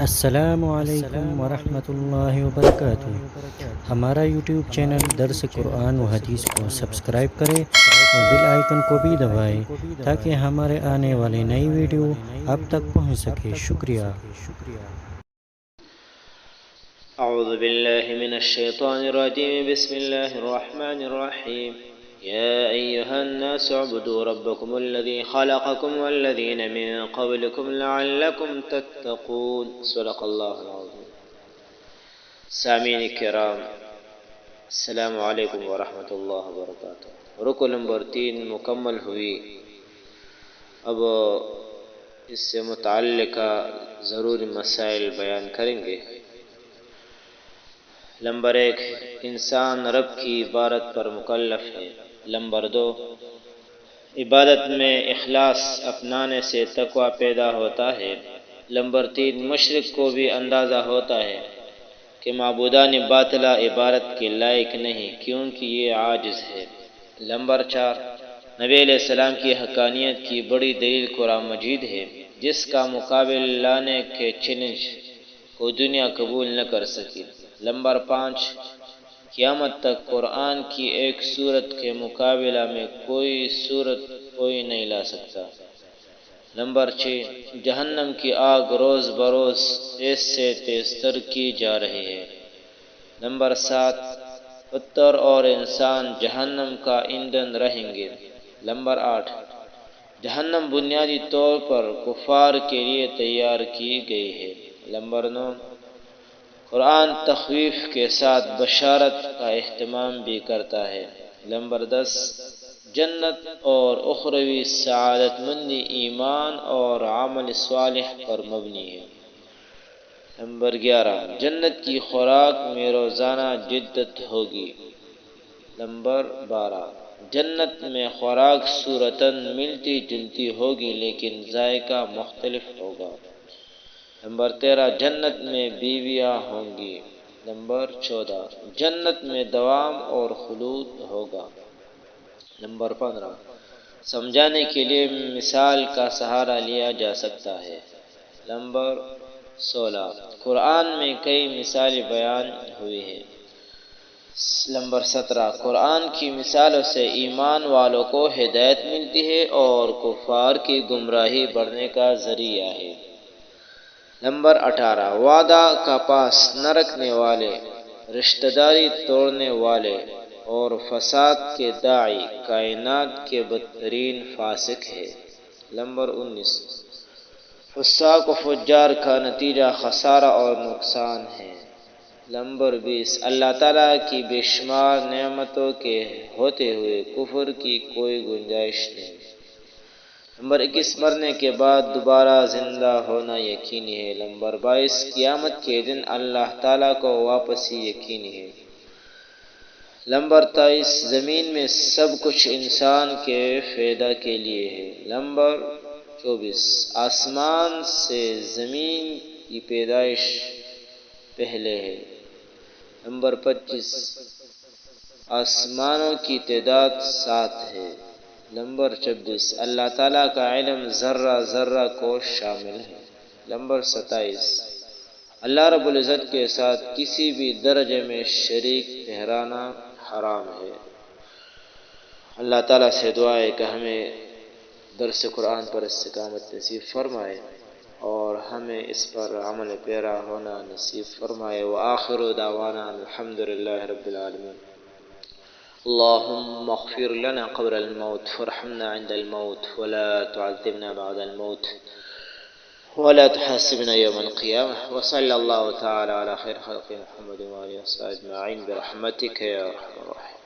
السلام علیکم ورحمۃ اللہ وبرکاتہ۔ ہمارا یوٹیوب چینل درس قرآن و حدیث کو سبسکرائب کریں اور بیل آئیکن کو بھی دبائیں تاکہ ہمارے آنے والی نئی ویڈیو آپ تک پہنچ سکے۔ شکریہ۔ اعوذ باللہ من الشیطان الرجیم، بسم اللہ الرحمن الرحیم۔ يا أيها الناس اعبدوا ربكم الذي خلقكم والذين من قبلكم لعلكم تتقون۔ صدق اللہ العظیم۔ سامعین کرام، السلام علیکم ورحمۃ اللہ وبرکاتہ۔ رکن نمبر 3 مکمل ہوئی۔ اب اس سے متعلقہ ضروری مسائل بیان کریں گے۔ نمبر 1، انسان رب کی عبادت پر مکلف ہے۔ نمبر 2، عبادت میں اخلاص اپنانے سے تقوی پیدا ہوتا ہے۔ نمبر 3، مشرک کو بھی اندازہ ہوتا ہے کہ معبودان باطلہ عبادت کے لائق نہیں کیونکہ یہ عاجز ہے۔ نمبر 4، نبی علیہ السلام کی حقانیت کی بڑی دلیل قرآن مجید ہے جس کا مقابل لانے کے چیلنج کو دنیا قبول نہ کر سکی۔ نمبر 5، قیامت تک قرآن کی ایک سورت کے مقابلہ میں کوئی نہیں لا سکتا۔ نمبر 6، جہنم کی آگ روز بروز تیز سے تیز تر کی جا رہی ہے۔ نمبر 7، پتھر اور انسان جہنم کا ایندھن رہیں گے۔ نمبر 8، جہنم بنیادی طور پر کفار کے لیے تیار کی گئی ہے۔ نمبر 9، قرآن تخویف کے ساتھ بشارت کا اہتمام بھی کرتا ہے۔ نمبر 10، جنت اور اخروی سعادت مندی ایمان اور عمل صالح پر مبنی ہے۔ نمبر 11، جنت کی خوراک میں روزانہ جدت ہوگی۔ نمبر 12، جنت میں خوراک صورتاً ملتی جلتی ہوگی لیکن ذائقہ مختلف ہوگا۔ نمبر 13، جنت میں بیویاں ہوں گی۔ نمبر 14، جنت میں دوام اور خلود ہوگا۔ نمبر 15، سمجھانے کے لیے مثال کا سہارا لیا جا سکتا ہے۔ نمبر 16، قرآن میں کئی مثالیں بیان ہوئی ہیں۔ نمبر 17، قرآن کی مثالوں سے ایمان والوں کو ہدایت ملتی ہے اور کفار کی گمراہی بڑھنے کا ذریعہ ہے۔ نمبر 18، وعدہ کا پاس نہ رکھنے والے، رشتہ داری توڑنے والے اور فساد کے داعی کائنات کے بدترین فاسق ہے۔ نمبر 19، فساق و فجار کا نتیجہ خسارہ اور نقصان ہے۔ نمبر 20، اللہ تعالیٰ کی بے شمار نعمتوں کے ہوتے ہوئے کفر کی کوئی گنجائش نہیں۔ نمبر 21، مرنے کے بعد دوبارہ زندہ ہونا یقینی ہے۔ نمبر 22، قیامت کے دن اللہ تعالیٰ کو واپسی یقینی ہے۔ نمبر 23، زمین میں سب کچھ انسان کے فائدہ کے لیے ہے۔ نمبر 24، آسمان سے زمین کی پیدائش پہلے ہے۔ نمبر 25، آسمانوں کی تعداد 7 ہے۔ نمبر 26، اللہ تعالیٰ کا علم ذرہ ذرہ کو شامل ہے۔ نمبر 27، اللہ رب العزت کے ساتھ کسی بھی درجے میں شریک ٹھہرانا حرام ہے۔ اللہ تعالیٰ سے دعا ہے کہ ہمیں درس قرآن پر استقامت نصیب فرمائے اور ہمیں اس پر عمل پیرا ہونا نصیب فرمائے۔ وآخر دعوانا الحمد للہ رب العالمین۔ اللهم اغفر لنا قبل الموت وارحمنا عند الموت ولا تعذبنا بعد الموت ولا تحاسبنا يوم القيامة، وصلى الله تعالى على خير خلق محمد وآله وصحبه أجمعين برحمتك يا أرحم الراحمين۔